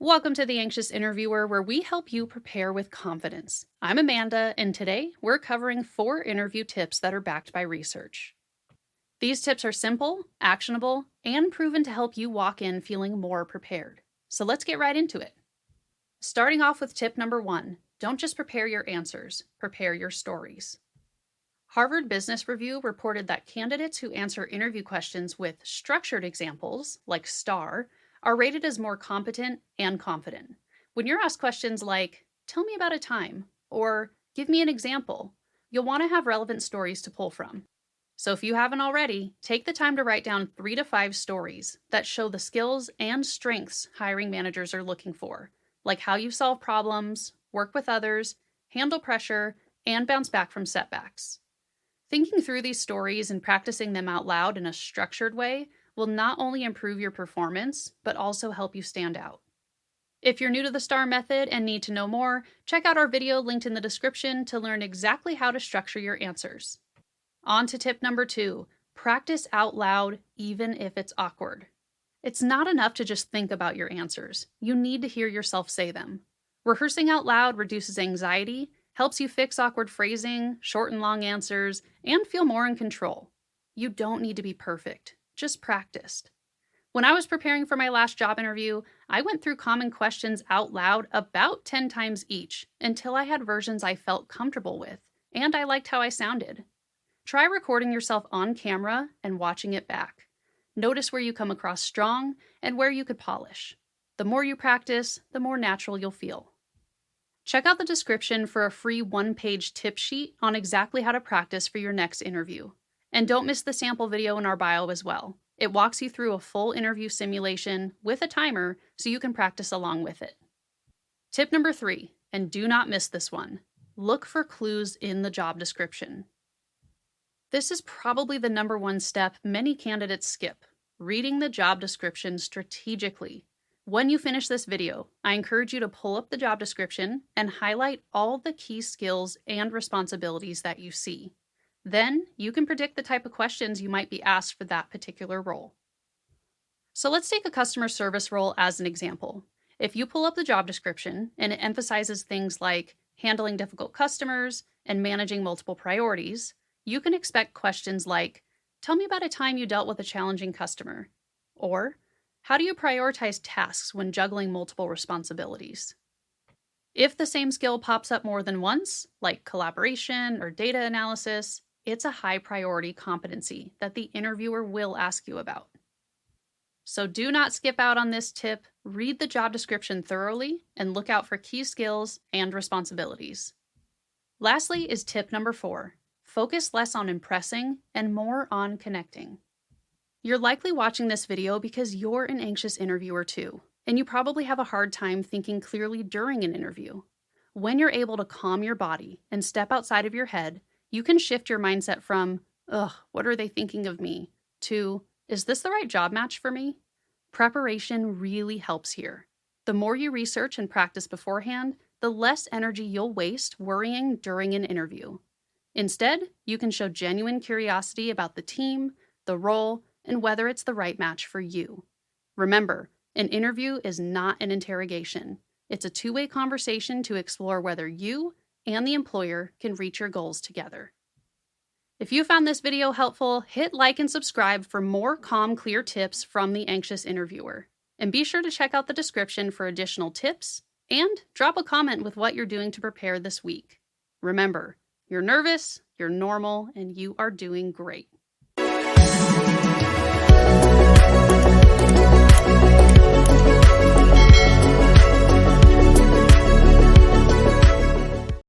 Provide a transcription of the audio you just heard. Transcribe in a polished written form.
Welcome to The Anxious Interviewer, where we help you prepare with confidence. I'm Amanda, and today we're covering 4 interview tips that are backed by research. These tips are simple, actionable, and proven to help you walk in feeling more prepared. So let's get right into it. Starting off with tip number 1, don't just prepare your answers, prepare your stories. Harvard Business Review reported that candidates who answer interview questions with structured examples, like STAR, are rated as more competent and confident. When you're asked questions like, "Tell me about a time," or "Give me an example," you'll want to have relevant stories to pull from. So if you haven't already, take the time to write down 3 to 5 stories that show the skills and strengths hiring managers are looking for, like how you solve problems, work with others, handle pressure, and bounce back from setbacks. Thinking through these stories and practicing them out loud in a structured way will not only improve your performance, but also help you stand out. If you're new to the STAR method and need to know more, check out our video linked in the description to learn exactly how to structure your answers. On to tip number 2, practice out loud even if it's awkward. It's not enough to just think about your answers. You need to hear yourself say them. Rehearsing out loud reduces anxiety, helps you fix awkward phrasing, shorten long answers, and feel more in control. You don't need to be perfect. Just practiced. When I was preparing for my last job interview, I went through common questions out loud about 10 times each until I had versions I felt comfortable with, and I liked how I sounded. Try recording yourself on camera and watching it back. Notice where you come across strong and where you could polish. The more you practice, the more natural you'll feel. Check out the description for a free 1-page tip sheet on exactly how to practice for your next interview. And don't miss the sample video in our bio as well. It walks you through a full interview simulation with a timer so you can practice along with it. Tip number 3, and do not miss this one, look for clues in the job description. This is probably the number 1 step many candidates skip, reading the job description strategically. When you finish this video, I encourage you to pull up the job description and highlight all the key skills and responsibilities that you see. Then, you can predict the type of questions you might be asked for that particular role. So let's take a customer service role as an example. If you pull up the job description and it emphasizes things like handling difficult customers and managing multiple priorities, you can expect questions like, "Tell me about a time you dealt with a challenging customer," or "How do you prioritize tasks when juggling multiple responsibilities?" If the same skill pops up more than once, like collaboration or data analysis, it's a high priority competency that the interviewer will ask you about. So do not skip out on this tip. Read the job description thoroughly and look out for key skills and responsibilities. Lastly is tip number 4. Focus less on impressing and more on connecting. You're likely watching this video because you're an anxious interviewer too, and you probably have a hard time thinking clearly during an interview. When you're able to calm your body and step outside of your head, you can shift your mindset from, "Ugh, what are they thinking of me?" to, "Is this the right job match for me?" Preparation really helps here. The more you research and practice beforehand, the less energy you'll waste worrying during an interview. Instead, you can show genuine curiosity about the team, the role, and whether it's the right match for you. Remember, an interview is not an interrogation. It's a 2-way conversation to explore whether you and the employer can reach your goals together. If you found this video helpful, hit like and subscribe for more calm, clear tips from the anxious interviewer. And be sure to check out the description for additional tips and drop a comment with what you're doing to prepare this week. Remember, you're nervous, you're normal, and you are doing great.